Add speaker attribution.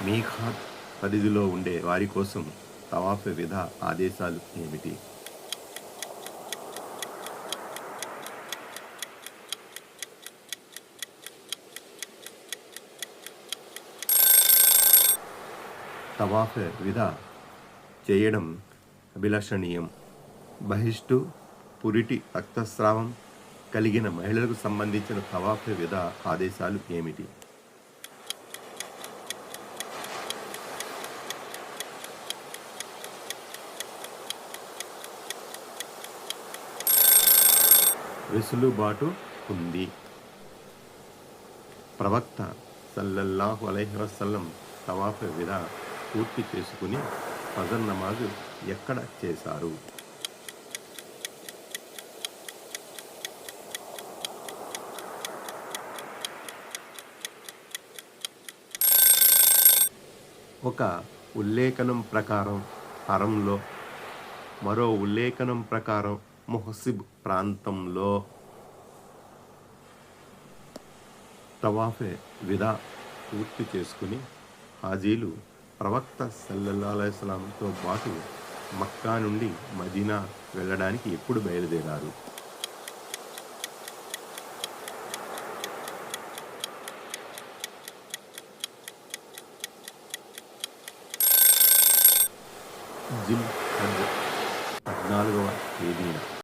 Speaker 1: మీఖాత్ పరిధిలో ఉండే వారి కోసం తవాఫ్ విధా ఆదేశాలు ఏమిటి? తవాఫ్ విధా చేయడం అభిలషణీయం. బహిష్టు, పురిటి రక్తస్రావం కలిగిన మహిళలకు సంబంధించిన తవాఫ్ విధా ఆదేశాలు ఏమిటి? వెసులుబాటు ఉంది. ప్రవక్త సల్లల్లాహు అలైహి వసల్లం తవాఫ్ విధా పూర్తి చేసుకుని ఫజర్ నమాజు ఎక్కడ చేశారు? ఒక ఉల్లేఖనం ప్రకారం హరంలో, మరో ఉల్లేఖనం ప్రకారం ముహసిబ్ ప్రాంతంలో తవాఫ్ విధా పూర్తి చేసుకుని హాజీలు ప్రవక్త సల్లల్లాహు అలైహి వసల్లంతో పాటు మక్కా నుండి మదీనా వెళ్ళడానికి ఎప్పుడు బయలుదేరారు? జిల్ హజ్ 14వ తేదీన.